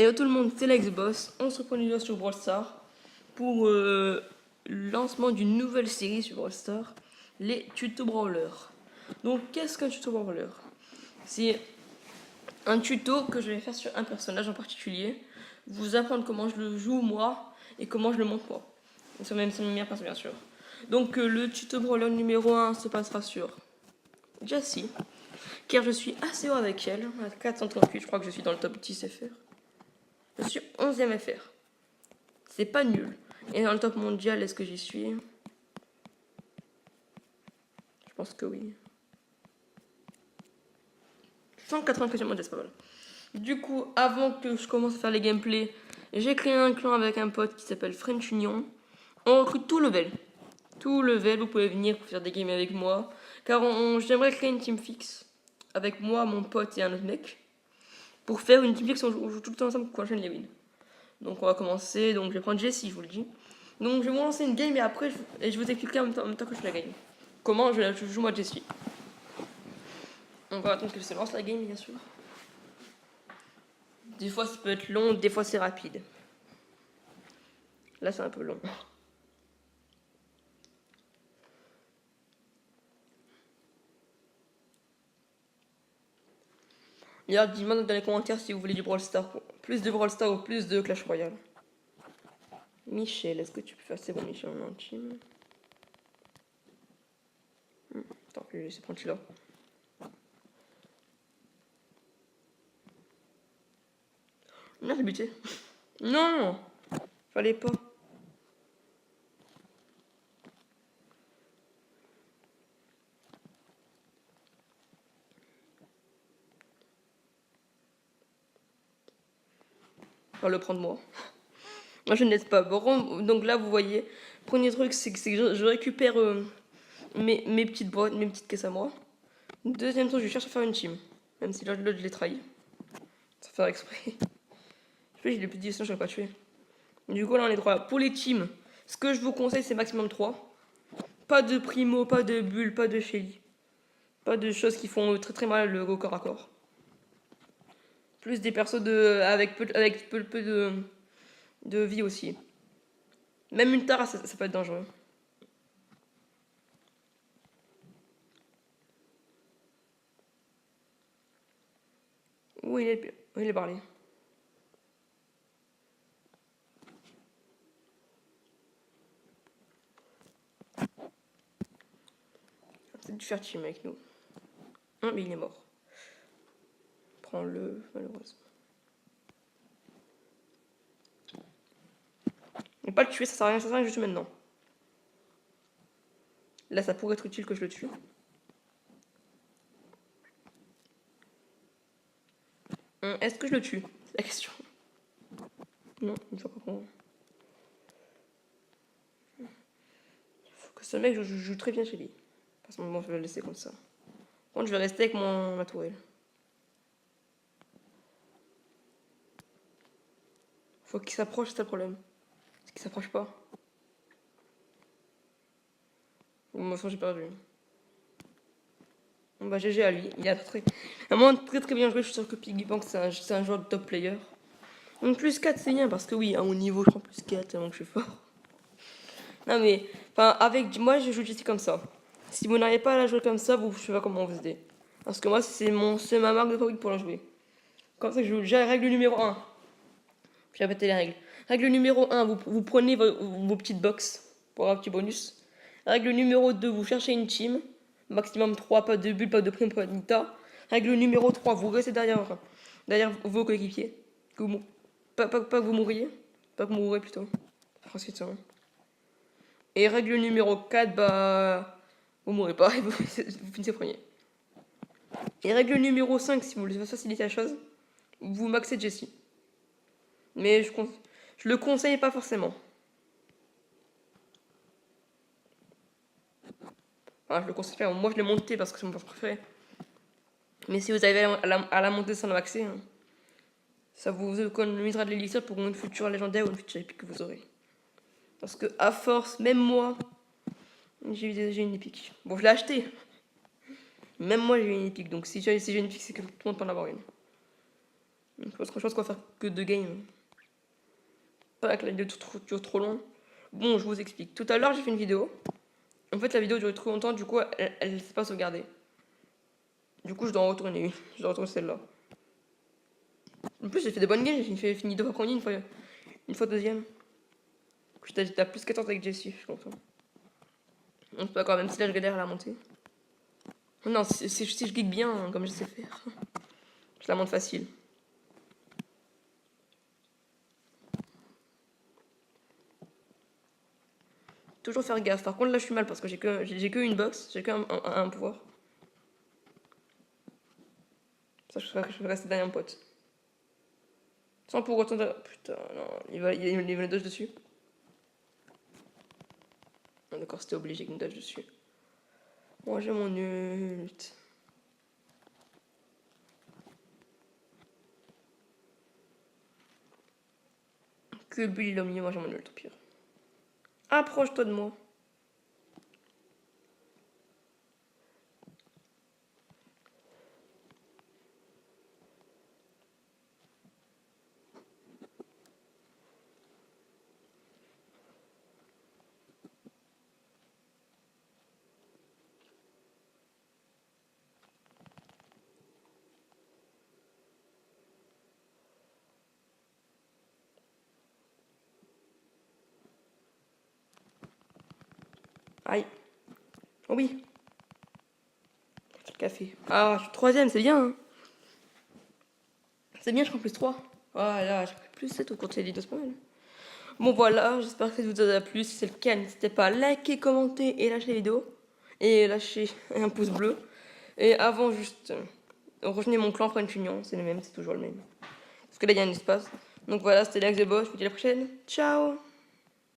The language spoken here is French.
Et tout le monde, c'est l'Xboss. On se reprend une sur Brawl Stars pour le lancement d'une nouvelle série sur Brawl Stars, les tutos brawlers. Donc, qu'est-ce qu'un tuto brawler? C'est un tuto que je vais faire sur un personnage en particulier, vous apprendre comment je le joue moi et comment je le monte moi. C'est même ma meilleure personne, bien sûr. Donc, le tuto brawler numéro 1 se passera sur Jessie, car je suis assez haut avec elle, à 438, je crois que je suis dans le top 10 FR. Je suis 11ème FR. C'est pas nul. Et dans le top mondial, est-ce que j'y suis? Je pense que oui. 194 mondial, c'est pas mal. Du coup, avant que je commence à faire les gameplays, j'ai créé un clan avec un pote qui s'appelle French Union. On recrute tout level. Tout level, vous pouvez venir pour faire des games avec moi. Car j'aimerais créer une team fixe avec moi, mon pote et un autre mec. Pour faire une team fixe, on joue tout le temps ensemble pour enchaîner les wins. Donc on va commencer, donc je vais prendre Jessie, je vous le dis. Donc je vais vous lancer une game et après je vous expliquerai en même temps que je fais la game. Comment je joue moi Jessie. On va attendre que se lance la game, bien sûr. Des fois ça peut être long, des fois c'est rapide. Là c'est un peu long. D'ailleurs, dites-moi dans les commentaires si vous voulez du Brawl Stars. Plus de Brawl Stars ou plus de Clash Royale. Michel, est-ce que tu peux faire? C'est bon, Michel, on est en team. Attends, je vais laisser prendre celui-là. Non, j'ai buté. Non, fallait pas. On va le prendre moi. Moi je ne laisse pas. Bon, donc là vous voyez, premier truc c'est que je récupère mes petites boîtes, mes petites caisses à moi. Deuxième truc, je cherche à faire une team. Même si l'autre je l'ai trahi. Sans faire exprès. Je sais, j'ai des petites divisions, je ne pas tuer. Du coup là on est 3. Pour les teams, ce que je vous conseille c'est maximum 3. Pas de Primo, pas de Bull, pas de Shelly. Pas de choses qui font très très mal le corps à corps. Plus des persos avec peu de vie aussi. Même une Tara, ça peut être dangereux. Où il est parlé. C'est dû faire team avec nous. Non, mais il est mort. Prends-le, malheureusement. Mais pas le tuer, ça sert à rien, je le tue maintenant. Là, ça pourrait être utile que je le tue. Est-ce que je le tue? C'est la question. Non, il ne faut pas qu'on... Il faut que ce mec joue très bien chez lui. Parce que bon, je vais le laisser comme ça. Par contre, je vais rester avec ma tourelle. Faut qu'il s'approche, c'est le problème. Est-ce qu'il s'approche pas? Bon, de toute façon, j'ai perdu. Bon, bah, GG à lui. Il a vraiment très très bien joué. Je suis sûr que Piggy Bank, c'est un joueur de top player. Donc, plus 4, c'est bien parce que oui, à mon niveau, je prends plus 4 tellement que je suis fort. Non, mais, enfin, avec moi, je joue Jessie comme ça. Si vous n'arrivez pas à la jouer comme ça, je sais pas comment vous aider. Parce que moi, c'est ma marque de fabrique pour la jouer. Comme ça, je joue déjà la règle numéro 1. Je vais répéter les règles. Règle numéro 1, vous prenez vos petites box pour un petit bonus. Règle numéro 2, vous cherchez une team. Maximum 3, pas de bulle, pas de prime, pas de nita. Règle numéro 3, vous restez derrière vos coéquipiers. Pas que vous mouriez. Pas que vous mourrez plutôt. Ensuite, ça. Et règle numéro 4, bah. Vous mourrez pas, vous finissez premier. Et règle numéro 5, si vous voulez faciliter la chose, vous maxez Jessie. Mais je le conseille pas forcément. Enfin, je le conseille pas. Moi, je l'ai monté parce que c'est mon perso préféré. Mais si vous arrivez à la monter sans le maxer, hein, ça vous économisera de l'élixir pour une future légendaire ou une future épique que vous aurez. Parce que, à force, même moi, j'ai une épique. Bon, je l'ai acheté. Même moi, j'ai une épique. Donc, si j'ai une épique, c'est que tout le monde peut en avoir une. Je pense qu'on va faire que 2 games. Pas que la vidéo dure trop loin. Bon, je vous explique. Tout à l'heure, j'ai fait une vidéo. En fait, la vidéo durait trop longtemps, du coup, elle s'est pas sauvegardée. Du coup, je dois en retourner une. Je dois retourner celle-là. En plus, j'ai fait des bonnes games. J'ai fini 2 fois premier, une fois deuxième. J'étais à plus 14 avec Jessie, je suis content. C'est pas grave, même si là, je galère à la monter. Non, si je geek bien, hein, comme je sais faire. Je la monte facile. Toujours faire gaffe. Par contre, là, je suis mal parce que j'ai que une box, j'ai un pouvoir. Ça, je vais rester derrière un pote. Sans pour autant de... Putain, non, il va me dodge dessus. Ah, d'accord, c'était obligé qu'il me dodge dessus. Moi, j'ai mon ult. Que le bulle il est au milieu, moi j'ai mon ult au pire. Approche-toi de moi. Aïe. Oh oui. Le café. Ah, je suis troisième, c'est bien. Hein. C'est bien, je prends plus 3. Voilà, j'ai pris plus 7 au compte des vidéos, c'est pas mal. Bon voilà, j'espère que ça vous a plu. Si c'est le cas, n'hésitez pas à liker, commenter et lâcher la vidéo. Et lâcher un pouce bleu. Et avant, juste, rejoignez mon clan French Union, c'est le même, c'est toujours le même. Parce que là, il y a un espace. Donc voilà, c'était Lex the Boss, je vous dis à la prochaine. Ciao!